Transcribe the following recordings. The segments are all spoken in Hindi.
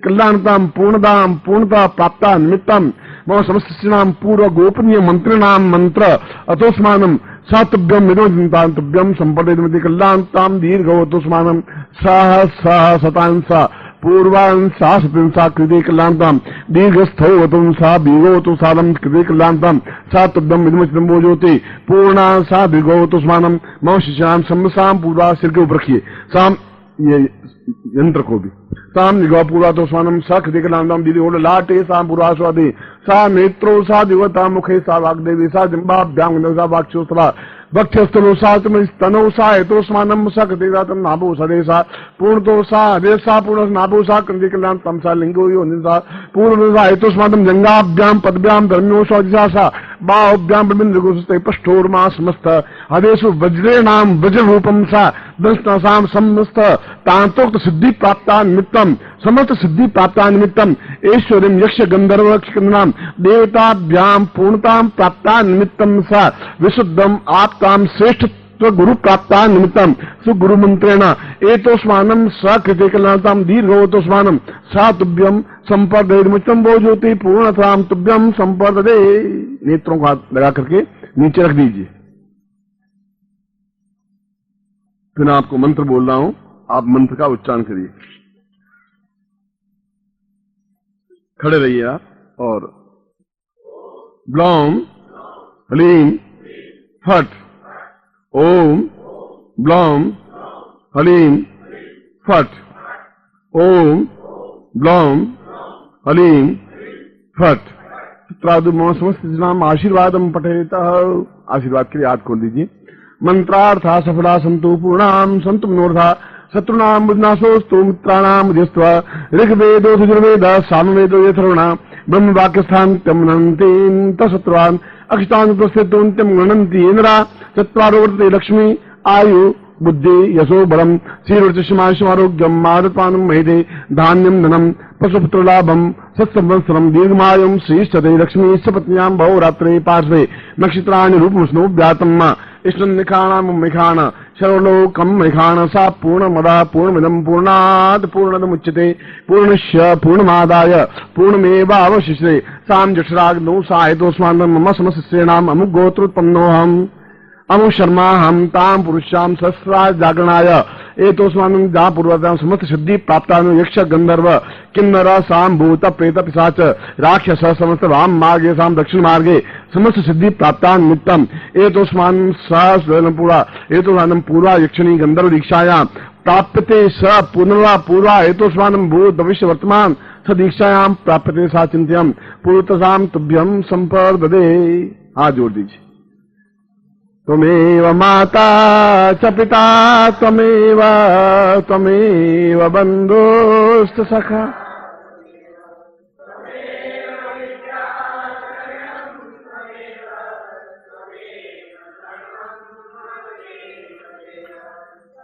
कल्याणताम पूर्णदाम पूर्णता प्राप्ता निमित्तम मम समस्तीनाम पूर्व गोपनीय मंत्रिणाम मंत्र अतोस्मानम सातुभ्यम विनोदितांतुभ्यम संपदेति कल्याणताम दीर्घवतोस्मानम सह सह शतांसा पूर्वान् सा सतिंसा कृते कल्याणताम दीर्घस्थौवतुं सा बीगोवतु सालम कृते कल्याणताम सातुभ्यम विनोदितं भोजोति पूर्णा सा दीर्घवतोस्मानम मम शिष्याम सम्मसाम पूर्वा सिर के ऊपर रखिए साम ये यंत्र को भी साम निगो पूर्वा तो स्वानम सा कृति कल्याणताम दीदी ओड लाटे सा पूर्वा स्वादे सा नेत्रो सा दिवता मुखे सा वाग्देवी सा जिम्बाभ्यां सा वाक्षोस्त्रा भक्ष्यस्थलो सा स्तनो सा हेतोस्मानम सा कृतिदातम नाभो सदेसा पूर्णतो सा हदेसा पूर्ण नाभो सा कृति कल्याणताम सा लिंगो योनिसा पूर्ण सा हेतोस्मानम जंगाभ्याम पदभ्याम धर्म्यो स्वादिसा सा बाहुभ्याम ब्रह्मन्द्रगोस्ते पष्ठोर्मा समस्त हदेषु वज्रेणाम वज्र रूपम सा दंष्टासाम समस्त तांतोक्त सिद्धि प्राप्ता निमित्तम समस्त सिद्धि प्राप्ता निमित्तम ऐश्वर्यम यक्ष गंधर्व नाम देवताभ्याम पूर्णताम प्राप्ता निमित्तम सा विशुद्धम आप्ताम श्रेष्ठत्व गुरु प्राप्ता निमित्तम सुगुरु मंत्रेण एतोस्मानम सकृते कल्याणताम दीर्घवतोस्मानम सा तुभ्यम संपर्दयितुं भोजोति पूर्णताम तुभ्यम संपर्दे। नेत्रों को हाथ लगा करके नीचे रख दीजिए। फिर मैं आपको मंत्र बोल रहा हूं, आप मंत्र का उच्चारण करिए। खड़े रहिए आप और ब्लौम हलीम फट ओम ब्लौम हलीम फट ओम ब्लौम हलीम फट। समस्त नाम आशीर्वादम पठेत। आशीर्वाद के लिए हाथ खोल दीजिए। मंत्रार्था सफला संतु पूर्णाम संतु मनोरथा शत्रुनाम बुद्नाशोस्तु मित्राणाम उदयस्त्वा ऋग्वेदो यजुर्वेद सामवेदो यथर्वणा ब्रह्म वाक्यस्थान तमनन्तीन तशत्रुवान् अक्षतान् प्रस्थितुन्त्यं गणन्ति इंद्रा चत्वारो वर्तते लक्ष्मी आयु बुद्धि यशो बलम श्रीरुचिमारोग्यम मादपानम महिदे धान्यम धनम पशुपुत्र लाभम सत्संवत्सरम दीर्घमायुम श्रीष्ठते लक्ष्मी सपत्न्याम बहुरात्रे पार्श्वे नक्षत्राणि रूपमस्नो व्यातम इष्टं निखाणाम मिखाण सर्वलोकम मिखाण सा पूर्णमदा पूर्णमिदं पूर्णात् पूर्णमुच्यते पूर्णस्य पूर्णमादाय पूर्णमेवावशिष्यते साम जठराग्नौ साहेतोस्मान् मम समशिष्येणाम अमुक गोत्रोत्पन्नोऽहम् अमु शर्मा हम ताम पुरुषाम सहस्रा जागरणाय एतोस्मानं जा पूर्वतां समस्त सिद्धि प्राप्तानु यक्ष गंधर्व किन्नर साम भूत प्रेत पिशाच राक्षस समस्त वाम मार्गे साम दक्षिण मार्गे समस्त सिद्धि प्राप्तान निमित्तम एतोस्मानं सहस्रं पूरा एतोस्मानं पूर्वा यक्षिणी गंधर्व दीक्षायां प्राप्यते स पुनरा पूर्वा एतोस्मानं भूत भविष्य वर्तमान स दीक्षायां प्राप्यते सा चिंत्यम पूर्वतसाम तुभ्यम संपर्ददे। हाथ जोड़ दीजिए। त्वमेव माता च पिता त्वमेव त्वमेव बन्धुश्च सखा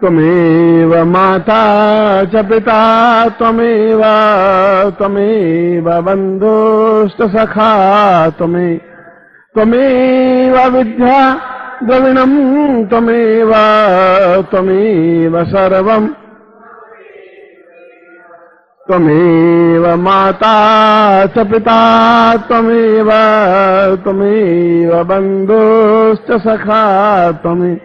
त्वमेव माता च पिता त्वमेव त्वमेव बन्धुश्च सखा त्वमेव विद्या द्रविणं त्वमेव त्वमेव सर्वं त्वमेव माता च पिता त्वमेव त्वमेव बन्धुश्च सखा त्वमेव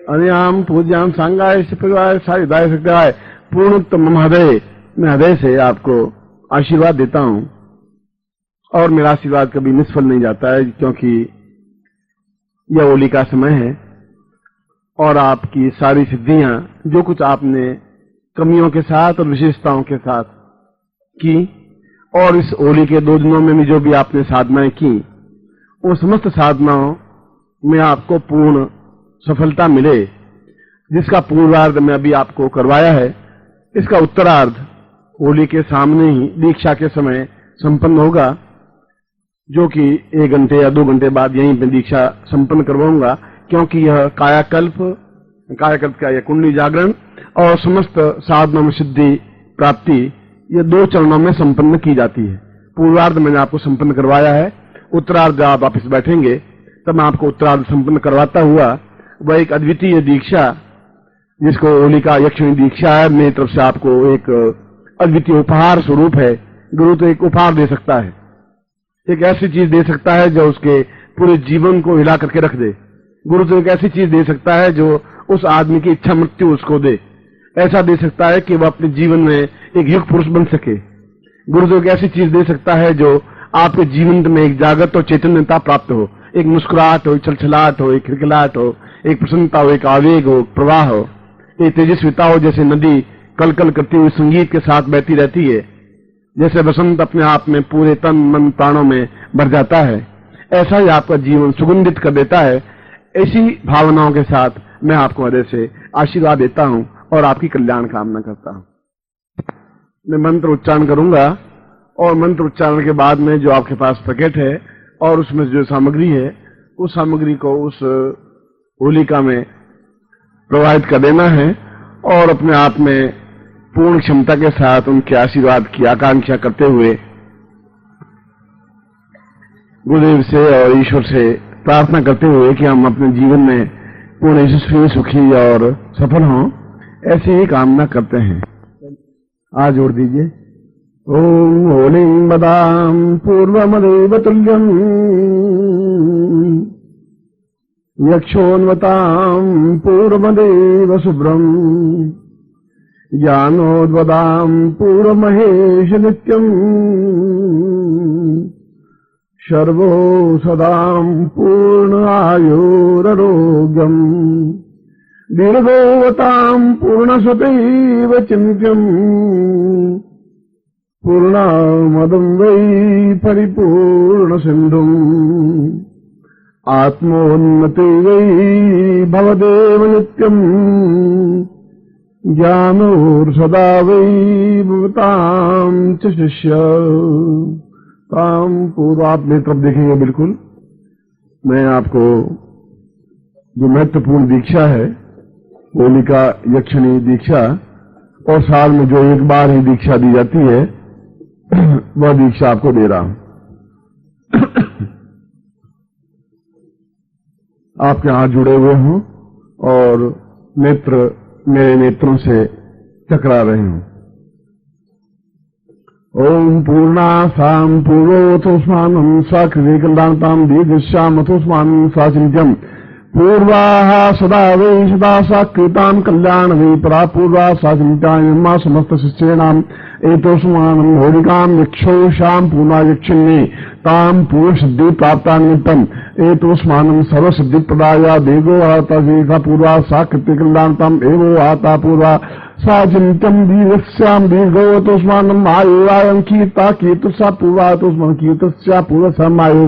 अनियाम पूज्याम सांगाय परिवार सारी दाय सकता है पूर्णोत्तम हृदय। मैं हृदय से आपको आशीर्वाद देता हूं और मेरा आशीर्वाद कभी निष्फल नहीं जाता है, क्योंकि यह होली का समय है और आपकी सारी सिद्धियां जो कुछ आपने कमियों के साथ और विशेषताओं के साथ की और इस होली के 2 दिनों में भी जो भी आपने साधनाएं की, उन समस्त साधनाओं में आपको पूर्ण सफलता मिले। जिसका पूर्वार्ध में अभी आपको करवाया है, इसका उत्तरार्ध होली के सामने ही दीक्षा के समय संपन्न होगा, जो कि 1 घंटे या 2 घंटे बाद यहीं पे दीक्षा संपन्न करवाऊंगा, क्योंकि यह कायाकल्प का यह कुंडली जागरण और समस्त साधनों में सिद्धि प्राप्ति ये 2 चरणों में संपन्न की जाती है। पूर्वार्ध मैंने आपको संपन्न करवाया है, उत्तरार्ध आप वापस बैठेंगे तब मैं आपको उत्तरार्ध संपन्न करवाता हुआ वह एक अद्वितीय दीक्षा, जिसको होलिका यक्षिणी दीक्षा है, मेरी तरफ से आपको एक अद्वितीय उपहार स्वरूप है। गुरु तो एक उपहार दे सकता है, एक ऐसी चीज दे सकता है जो उसके पूरे जीवन को हिला करके रख दे। गुरु तो एक ऐसी चीज दे सकता है जो उस आदमी की इच्छा मृत्यु उसको दे, ऐसा दे सकता है कि वह अपने जीवन में एक युग पुरुष बन सके। गुरु तो एक ऐसी चीज दे सकता है जो आपके जीवन में एक जागृत और चैतन्यता प्राप्त हो, एक मुस्कुराहट हो, एक छलछलाहट हो, एक खिलखिलाहट हो, एक प्रसन्नता हो, एक आवेग हो, प्रवाह हो, एक तेजस्विता हो, जैसे नदी कल कल करती हुई संगीत के साथ बहती रहती है, जैसे बसंत अपने आप में पूरे तन मन प्राणों में भर जाता है, ऐसा ही आपका जीवन सुगंधित कर देता है। ऐसी भावनाओं के साथ मैं आपको हृदय से आशीर्वाद देता हूं और आपकी कल्याण कामना करता हूं। मैं मंत्र उच्चारण करूंगा और मंत्र उच्चारण के बाद में जो आपके पास पैकेट है और उसमें जो सामग्री है, उस सामग्री को उस होलिका में प्रवाहित कर देना है और अपने आप में पूर्ण क्षमता के साथ उनके आशीर्वाद की आकांक्षा करते हुए गुरुदेव से और ईश्वर से प्रार्थना करते हुए कि हम अपने जीवन में पूर्ण यशस्वी, सुखी और सफल हों, ऐसी ही कामना करते हैं। आज जोड़ दीजिए। ओम होलिं बदाम पूर्वमदेव तुल्यम् यक्षोन्वताम् पूर्वमदेव शुभ्रम् ज्ञानोद्वदाम् पूर्वमहेश नित्यम् सर्वो सदाम् पूर्ण आयुरारोग्यम् दीर्घोवताम् पूर्णसतैव चिन्त्यम् पूर्णमदम् वै परिपूर्ण सिन्धुम् आत्मोन्नति वै भवदेव नित्यम् ज्ञानोर्सदा वै भवताम् च शिष्य ताम पूर्व। आप मेरी तरफ देखेंगे, बिल्कुल मैं आपको जो महत्वपूर्ण दीक्षा है, होलिका यक्षिणी दीक्षा, और साल में जो एक बार ही दीक्षा दी जाती है, वह दीक्षा आपको दे रहा हूं। आपके हाथ जुड़े हुए हों और नेत्र मेरे नेत्रों से टकरा रहे हों। ओम पूर्णासाम पूर्वोऽथोस्मानं साकृतिकल्लान्तां दीर्घश्यामथोस्मानं साचिन्त्यम् पूर्वाः सदा वै सदा साकृतां कल्याण वै परा पूर्वा साचिन्त्यायन्मा समस्तशिष्याणाम् एतोस्मानं होलिकां यक्षोषां पूर्णा यक्षिण्ये तां पूर्वसिद्धि प्राप्ता निमित्तम् एतोस्मानं सर्वसिद्धिप्रदाया देगो आता वेगा पूर्वा साकृतिकल्लान्ताम् एवो आता पूर्वा साचिन्त्यम् दीर्घस्याम् दीर्घोऽतोस्मानम् आयुरायम् कीर्ता कीर्तस्या पूर्वातोस्मान् कीर्तस्या पूर्वस्याम् आयु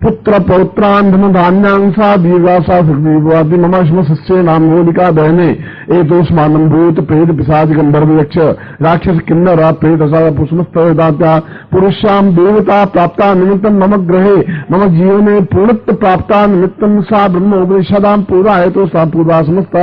पुत्र पौत्रान् धन धान्यान् सा दीर्घा सा सुखदीर्घवादि मम श्मसस्ये नाम होलिका बहने एतोस्मानम् भूत प्रेत पिशाच गंधर्व यक्ष राक्षस किन्नर प्रेत पुष्मस्तदात्या पुरुषाम् देवता प्राप्ता निमित्तम् मम ग्रहे मम जीवने पूर्णत्व प्राप्ता निमित्तम् सा ब्रह्मोपनिषदाम् पूर्वा हेतु सा पूर्वा समस्त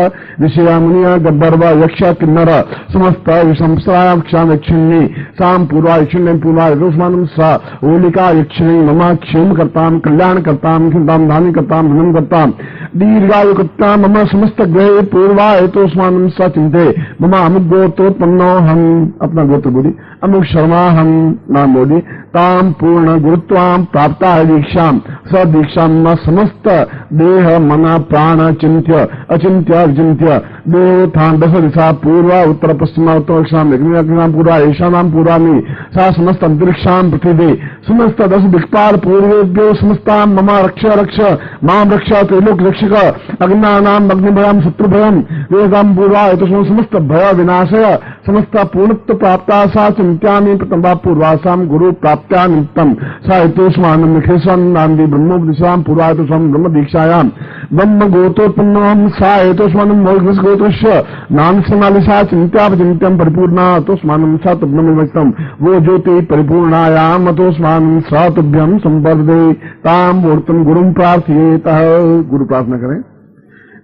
ऋषया मुनिया गंधर्व यक्ष किन्नर समस्त विशंसायाक्षाम् यक्षिणी साम् पूर्वा यक्षिण्यम् पूर्वा हेतोस्मानम् सा होलिका यक्षिणी मम क्षेम करताम् कल्याण करताम् खिन्ताम् धानी करताम् धनम् करताम् दीर्घायु करताम् मम समस्त ग्रहे पूर्वा हेतोस्मानम् सा चिन्ते मम अमुक गोत्रोत्पन्नो हम अपना गोत्र बोली अमुक शर्मा हम नाम बोली ताम पूर्ण गुरुत्वाम प्राप्ता है दीक्षाम स दीक्षाम समस्त देह मन प्राण चिंत्य अचिंत्य विचिंत्य देवोत्थान दश दिशा पूर्वा उत्तर पश्चिमा उत्तर दक्षिणाम अग्निनाम पूर्वा ईशानाम पूर्वामी सा समस्त अंतरिक्षाम पृथ्वी समस्त दश दिक्पाल पूर्वेभ्यो समस्ताम मम रक्ष रक्ष माम रक्ष त्रैलोक रक्षक अग्नानाम अग्निभयम शत्रुभयम वेदाम पूर्वा हेतु समस्त भय विनाशय समस्त पूर्णत्व प्राप्ता सा चिंत्यामि प्रथमा पूर्वासाम गुरु प्राप्त्या निमित्तम सा हेतुस्मानं निखेशं नान्दी ब्रह्मोपदेशां पूर्वा हेतुस्मानं ब्रह्म दीक्षायां ब्रह्म गोत्रोत्पन्नं सा हेतुस्मानं मोक्षस गोत्रस्य नाम समालिसा चिंत्यापचिंत्यं परिपूर्णा हेतुस्मानं सा तुभ्यमिवक्तं वो ज्योति परिपूर्णायां हेतुस्मानं सा तुभ्यं संवर्धे तां मूर्तं गुरुं प्रार्थयेतः। गुरु प्रार्थना करें।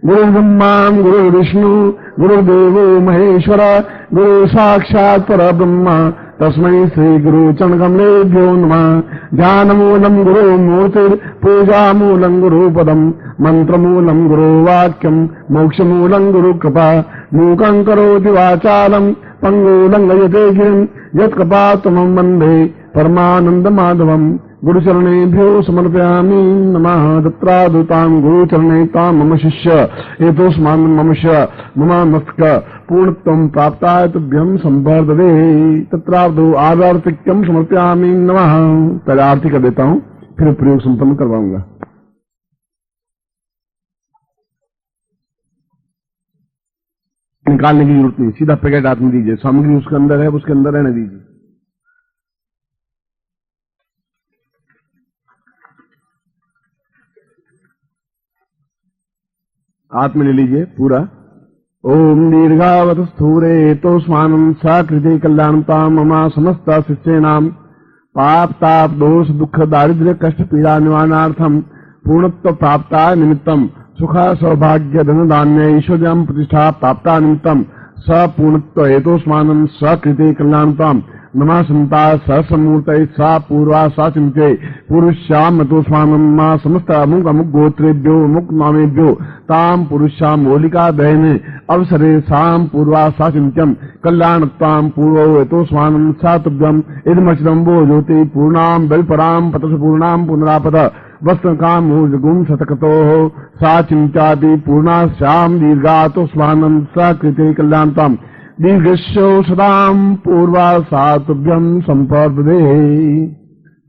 गुरु ब्रह्मा गुरु विष्णु गुरुदेवो महेश्वर गुरु साक्षात् परब्रह्म तस्मै श्री गुरु चरण कमलेभ्यो नमः। ध्यानमूलं गुरो मूर्तिर् पूजामूलं गुरुपदम् मन्त्रमूलं गुरुवाक्यम् मोक्षमूलं गुरुकृपा। मूकं करोति वाचालं पङ्गुलं लयते गिरिं यत्कृपातमं वन्दे परमानन्दमाधवम्। गुरुचरणेभ्यो समर्पयामि नमः। तत्रादुतां गुरुचरणे तां मम शिष्य एतोस्मान् मम ममस्तक पूर्णत्वं प्राप्ताय तुभ्यं संवर्धते। तत्रादु आर्तिक्यं समर्पयामि नमः। पहले आरती कर देता हूं, फिर प्रयोग संपन्न करवाऊंगा। निकालने की जरूरत नहीं, सीधा पैकेट हाथ में दीजिए। सामग्री उसके अंदर है, उसके अंदर रहने दीजिए। हाथ में ले लीजिए पूरा। ओम दीर्घावत स्थूरे तो स्वानम साकृति कल्याणता ममा समस्त शिष्येनाम पाप ताप दोष दुख दारिद्र्य कष्ट पीड़ा निवारणार्थम पूर्णत्व प्राप्ता निमित्तम सुख सौभाग्य धन धान्य ऐश्वर्यम प्रतिष्ठा प्राप्ता निमित्तम सपूर्णत्व हेतुस्मानम सकृति कल्याणताम नमः संता सहस्रमूर्त सा पूर्वा सा चिंते पुरुष्याम मतोस्मानम मां समस्त अमुक अमुक गोत्रेभ्यो अमुक नामेभ्यो ताम पुरुष्याम होलिका दहने अवसरे साम पूर्वा सा चिंत्यम कल्याणताम पूर्वो हेतुस्मानम सा तुभ्यम इदमचरम वो ज्योति पूर्णाम बलिपराम पतस पूर्णाम पुनरापद वस्त्र काम ऊर्जगुम शतकतो सा चिंत्यादि पूर्णा श्याम दीर्घातो स्वानम सा कृते कल्याणताम दीर्घश्यो सदाम पूर्वा सातुभ्यम संपर्दे।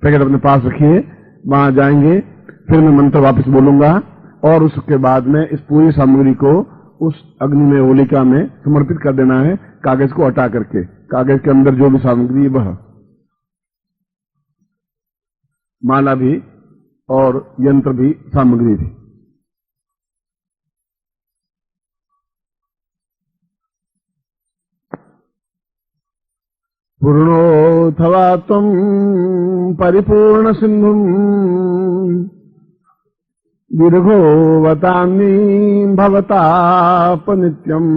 पैकेट अपने पास रखिए, वहां जाएंगे, फिर मैं मंत्र वापस बोलूंगा और उसके बाद में इस पूरी सामग्री को उस अग्नि में होलिका में समर्पित कर देना है, कागज को हटा करके। कागज के अंदर जो भी सामग्री वह माला भी और यंत्र भी सामग्री भी। पूर्णोऽथवा त्वं परिपूर्ण सिन्धुं दीर्घोऽवतान्नी भवतापनित्यम्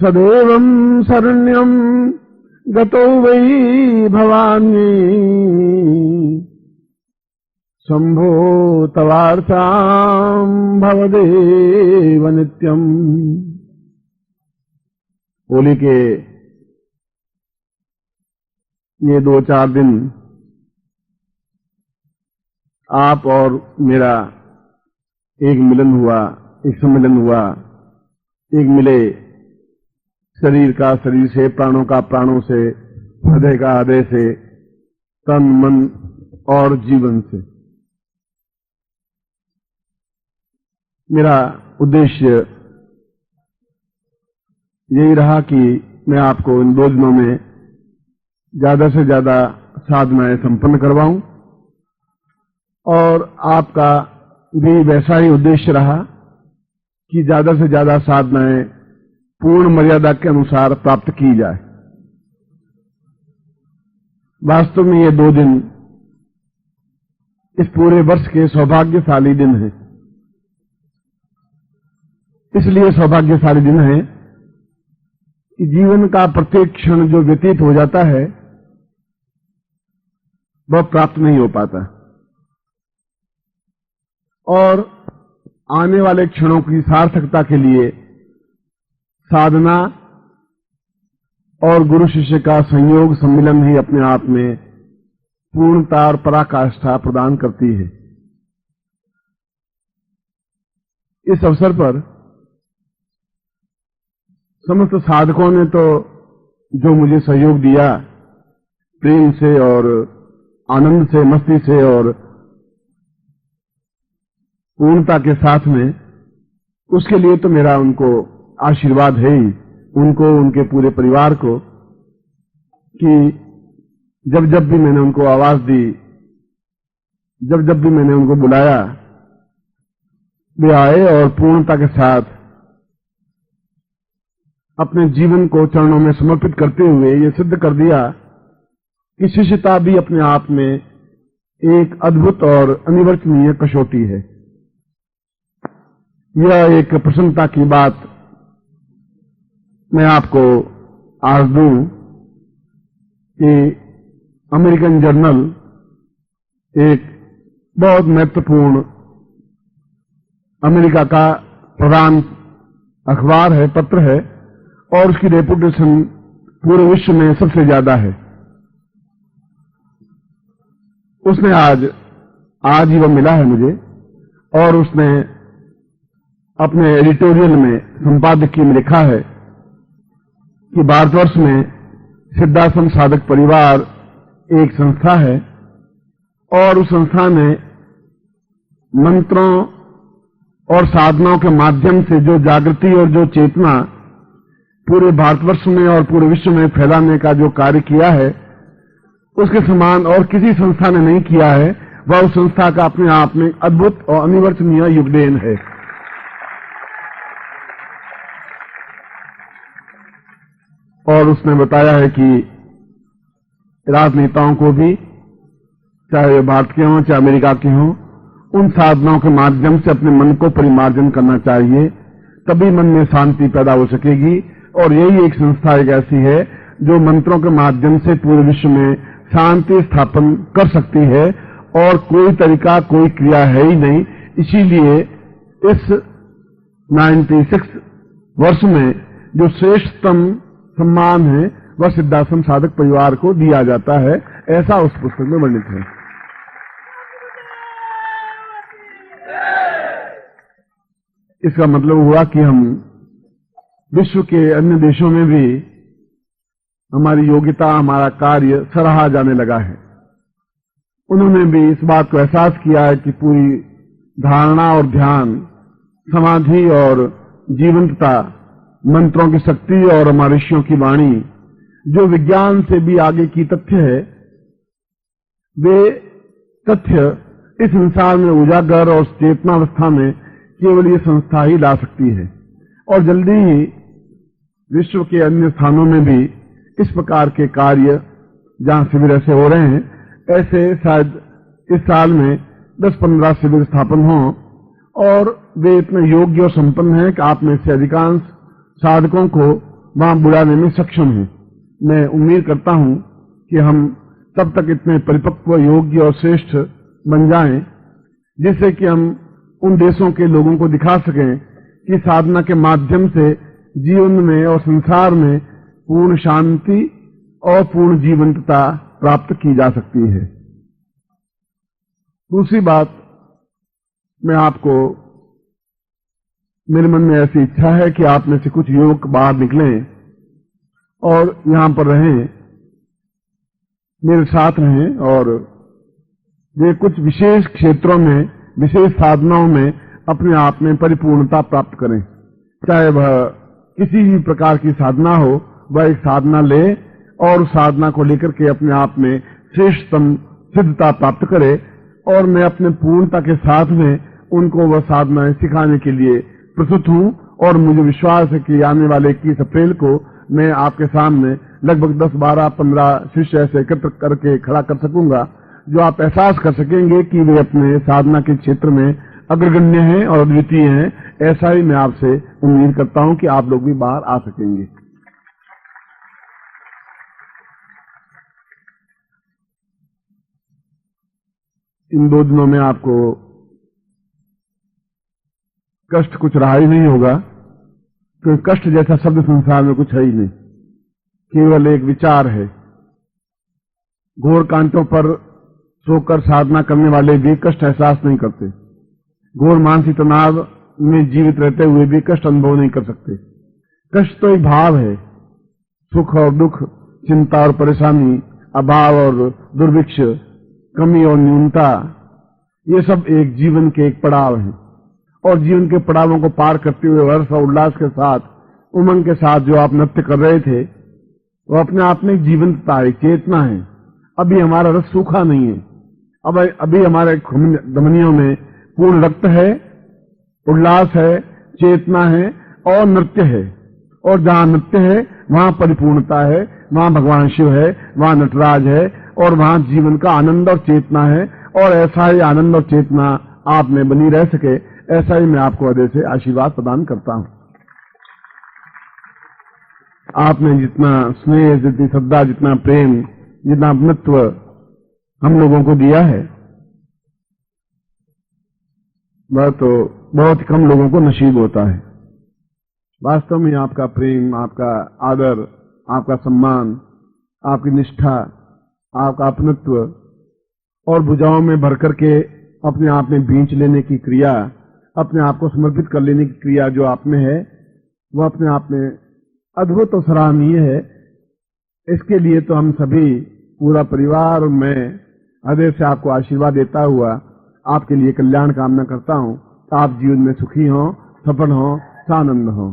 सदैवं शरण्यं गतो वै भवान्ये शंभो तवार्चां भवदेव नित्यम्। होली के ये 2-4 दिन आप और मेरा एक मिलन हुआ, एक सम्मिलन हुआ, एक मिले शरीर का शरीर से, प्राणों का प्राणों से, हृदय का हृदय से, तन मन और जीवन से। मेरा उद्देश्य यही रहा कि मैं आपको इन 2 दिनों में ज्यादा से ज्यादा साधनाएं संपन्न करवाऊं और आपका भी वैसा ही उद्देश्य रहा कि ज्यादा से ज्यादा साधनाएं पूर्ण मर्यादा के अनुसार प्राप्त की जाए। वास्तव में ये 2 दिन इस पूरे वर्ष के सौभाग्यशाली दिन हैं। इसलिए सौभाग्यशाली दिन है कि जीवन का प्रत्येक क्षण जो व्यतीत हो जाता है वह प्राप्त नहीं हो पाता और आने वाले क्षणों की सार्थकता के लिए साधना और गुरु शिष्य का संयोग सम्मिलन ही अपने आप में पूर्णता और पराकाष्ठा प्रदान करती है। इस अवसर पर समस्त साधकों ने तो जो मुझे सहयोग दिया प्रेम से और आनंद से, मस्ती से और पूर्णता के साथ में, उसके लिए तो मेरा उनको आशीर्वाद है ही, उनको, उनके पूरे परिवार को, कि जब जब भी मैंने उनको आवाज दी, जब जब भी मैंने उनको बुलाया, वे आए और पूर्णता के साथ अपने जीवन को चरणों में समर्पित करते हुए ये सिद्ध कर दिया कि शिष्यता भी अपने आप में एक अद्भुत और अनिवर्चनीय कसौटी है। यह एक प्रसन्नता की बात मैं आपको आज दूं कि अमेरिकन जर्नल एक बहुत महत्वपूर्ण अमेरिका का प्रधान अखबार है, पत्र है, और उसकी रेपुटेशन पूरे विश्व में सबसे ज्यादा है। उसने आज ही वह मिला है मुझे, और उसने अपने एडिटोरियल में, संपादकीय में लिखा है कि भारतवर्ष में सिद्धाश्रम साधक परिवार एक संस्था है, और उस संस्था ने मंत्रों और साधनाओं के माध्यम से जो जागृति और जो चेतना पूरे भारतवर्ष में और पूरे विश्व में फैलाने का जो कार्य किया है, उसके समान और किसी संस्था ने नहीं किया है। वह उस संस्था का अपने आप में अद्भुत और अनिवर्चनीय योगदान है। और उसने बताया है कि राजनेताओं को भी, चाहे भारत के हों चाहे अमेरिका के हों, उन साधनाओं के माध्यम से अपने मन को परिमार्जन करना चाहिए, तभी मन में शांति पैदा हो सकेगी। और यही एक संस्था एक ऐसी है जो मंत्रों के माध्यम से पूरे विश्व में शांति स्थापन कर सकती है, और कोई तरीका, कोई क्रिया है ही नहीं। इसीलिए इस 96 वर्ष में जो श्रेष्ठतम सम्मान है वह सिद्धाश्रम साधक परिवार को दिया जाता है, ऐसा उस पुस्तक में वर्णित है। इसका मतलब हुआ कि हम विश्व के अन्य देशों में भी हमारी योग्यता, हमारा कार्य सराहा जाने लगा है। उन्होंने भी इस बात को एहसास किया है कि पूरी धारणा और ध्यान, समाधि और जीवंतता, मंत्रों की शक्ति और हमारे ऋषियों की वाणी, जो विज्ञान से भी आगे की तथ्य है, वे तथ्य इस संसार में उजागर और चेतनावस्था में केवल ये संस्था ही ला सकती है। और जल्दी ही विश्व के अन्य स्थानों में भी इस प्रकार के कार्य, जहां शिविर ऐसे हो रहे हैं, ऐसे शायद इस साल में 10-15 शिविर स्थापन हों, और वे इतने योग्य और संपन्न हैं कि आप में से अधिकांश साधकों को वहां बुलाने में सक्षम हैं। मैं उम्मीद करता हूं कि हम तब तक इतने परिपक्व, योग्य और श्रेष्ठ बन जाएं, जिससे कि हम उन देशों के लोगों को दिखा सकें कि साधना के माध्यम से जीवन में और संसार में पूर्ण शांति और पूर्ण जीवंतता प्राप्त की जा सकती है। दूसरी बात, मैं आपको, मेरे मन में ऐसी इच्छा है कि आप में से कुछ युवक बाहर निकलें और यहां पर रहें, मेरे साथ रहें, और वे कुछ विशेष क्षेत्रों में, विशेष साधनाओं में अपने आप में परिपूर्णता प्राप्त करें। चाहे वह किसी भी प्रकार की साधना हो, वह एक साधना ले और उस साधना को लेकर के अपने आप में श्रेष्ठतम सिद्धता प्राप्त करे। और मैं अपने पूर्णता के साथ में उनको वह साधनाएं सिखाने के लिए प्रस्तुत हूं, और मुझे विश्वास है कि आने वाले 21 अप्रैल को मैं आपके सामने लगभग 10, 12, 15 शिष्य ऐसे एकत्र करके खड़ा कर सकूंगा, जो आप एहसास कर सकेंगे कि वे अपने साधना के क्षेत्र में अग्रगण्य हैं और अद्वितीय हैं। ऐसा ही मैं आपसे उम्मीद करता हूं कि आप लोग भी बाहर आ सकेंगे। इन 2 दिनों में आपको कष्ट कुछ रहा ही नहीं होगा, क्योंकि कष्ट जैसा शब्द संसार में कुछ है ही नहीं, केवल एक विचार है। घोर कांटों पर सोकर साधना करने वाले भी कष्ट एहसास नहीं करते, घोर मानसिक तनाव में जीवित रहते हुए भी कष्ट अनुभव नहीं कर सकते। कष्ट तो एक भाव है, सुख और दुख, चिंता और परेशानी, अभाव और दुर्भिक्ष, कमी और न्यूनता, ये सब एक जीवन के एक पड़ाव हैं। और जीवन के पड़ावों को पार करते हुए हर्ष और उल्लास के साथ, उमंग के साथ जो आप नृत्य कर रहे थे, वो अपने आप में एक जीवंतता है, चेतना है। अभी हमारा रस सूखा नहीं है, अभी हमारे धमनियों में पूर्ण रक्त है, उल्लास है, चेतना है और नृत्य है। और जहां नृत्य है वहां परिपूर्णता है, वहां भगवान शिव है, वहां नटराज है, और वहां जीवन का आनंद और चेतना है। और ऐसा ही आनंद और चेतना आप में बनी रह सके, ऐसा ही मैं आपको हृदय से आशीर्वाद प्रदान करता हूं। आपने जितना स्नेह, जितनी श्रद्धा, जितना प्रेम जितना अपनत्व हम लोगों को दिया है वह तो बहुत कम लोगों को नसीब होता है। वास्तव में आपका प्रेम, आपका आदर, आपका सम्मान, आपकी निष्ठा, आपका अपनत्व और भुजाओं में भर करके अपने आप में बींच लेने की क्रिया, अपने आप को समर्पित कर लेने की क्रिया जो आप में है वह अपने आप में अद्भुत और सराहनीय है। इसके लिए तो हम सभी, पूरा परिवार और मैं हृदय से आपको आशीर्वाद देता हुआ आपके लिए कल्याण कामना करता हूं। आप जीवन में सुखी हों, सफल हों, सानंद हों।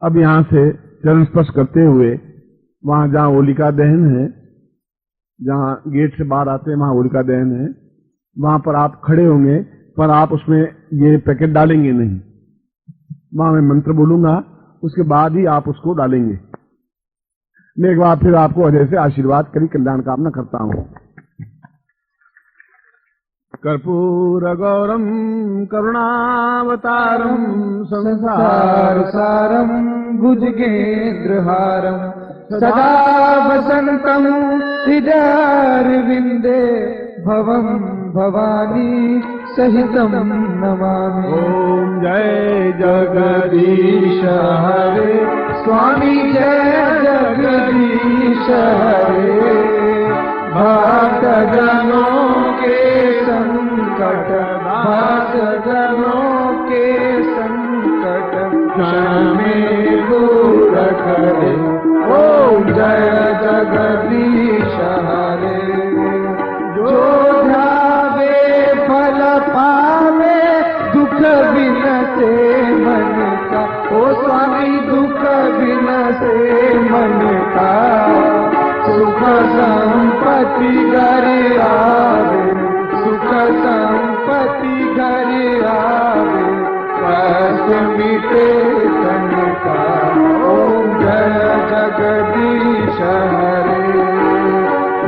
अब यहां से चरण स्पर्श करते हुए वहां जहां होलिका दहन है, जहां गेट से बाहर आते हैं वहां होलिका दहन है, वहां पर आप खड़े होंगे, पर आप उसमें ये पैकेट डालेंगे नहीं। वहां मैं मंत्र बोलूंगा, उसके बाद ही आप उसको डालेंगे। मैं एक बार फिर आपको हृदय से आशीर्वाद करी कल्याण कामना करता हूं। कर्पूर गौरम करुणावतारम संसार सारम भुजगेन्द्रहारम सदा वसंतम हृदयारविंदे भवम भवानी सहितम नमामि। ओम जय जगदीश हरे स्वामी जय जगदीश हरे। भक्त जनों के संकट, भक्त जनों के संकट क्षण में दूर करे। ओम जय जगदीश हरे। जो ध्यावे फल पावे, दुख बिनसे मन का। ओ स्वामी दुख बिनसे मन का। सुख संपत्ति घर आवे, सुख संपत्ति घर आवे, कष्ट मिटे तन का। ओम जय जगदीश हरे।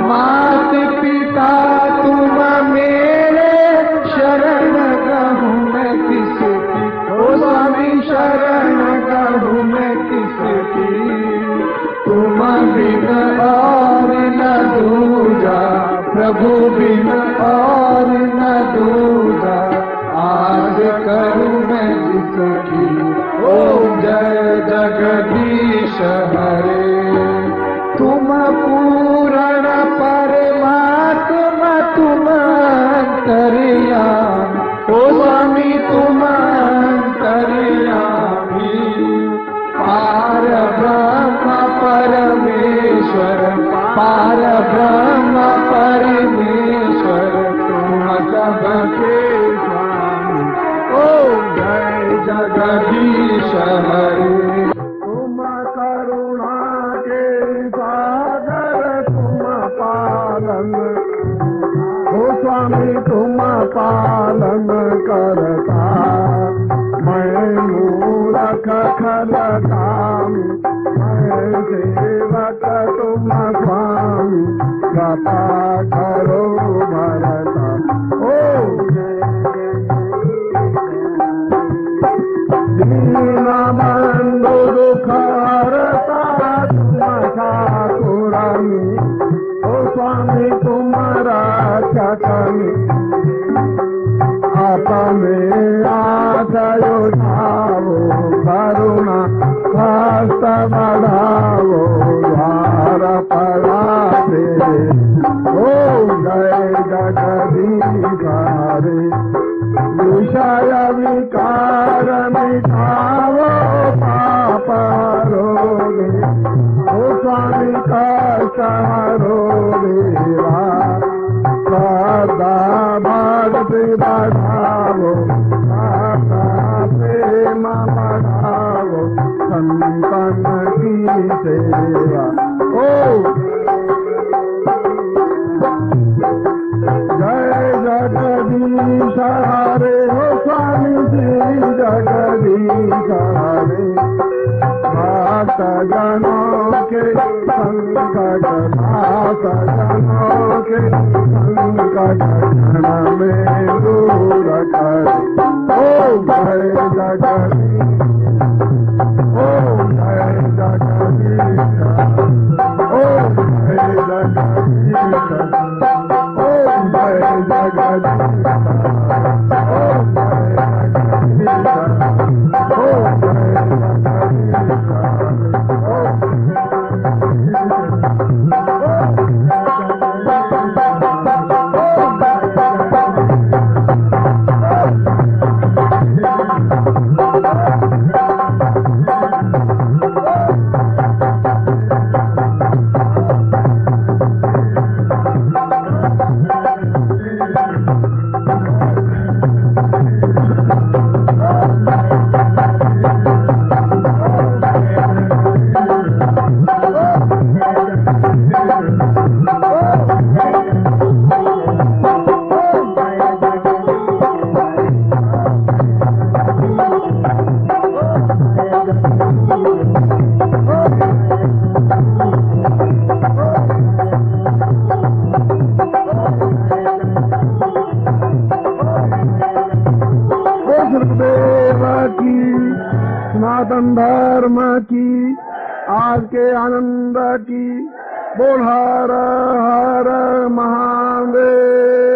मात पिता तुम मेरे, शरण गहूँ मैं किसकी। ओ स्वामी शरण गहूँ मैं किसकी। तुम बिन और न दूजा, प्रभु बिन और न दूजा। आज करूँ मैं जिसकी। ओम जय जगदीश हरे। तुम पूर्ण परमात्मा, तुम अंतर्यामी। ओ स्वामी तुम अंतर्यामी। पार ब्रह्म परमेश्वर, पार ब्रह्म परमेश्वर, तुम सबके स्वामी। ओम जय जगदीश हरे। तुम करुणा के सागर, तुम पालन। ओ स्वामी तुम पालन करता। मैं मूरख खलकामी, मैं सेवक तुम स्वामी। कृपा करो भरता। ओ दीन बंधु दुख हरता, तुम ठाकुरानी। ओ स्वामी तुम रक्षकनी। अपने आदर उठाओ, करुणा हस्त बढ़ाओ, द्वार पड़ाते। ओम जय जगदीश हरे। विषय विकार मिटाओ, पाप रोगे। ओ स्वामी कष्ट हरो मेरा। सदा भक्ति बढ़ाओ, माता प्रेम बढ़ाओ, संपन्न की सेवा। ओ जय जगदीश हरे। हो स्वामी श्री जगदीश हरे। भक्त जनों के संकट, भक्त जनों के संकट क्षण में दूर करे। ओम जय जगदीश, ओम जय जगदीश सनातन धर्म की आज के आनंद की बोल हर हर महादेव।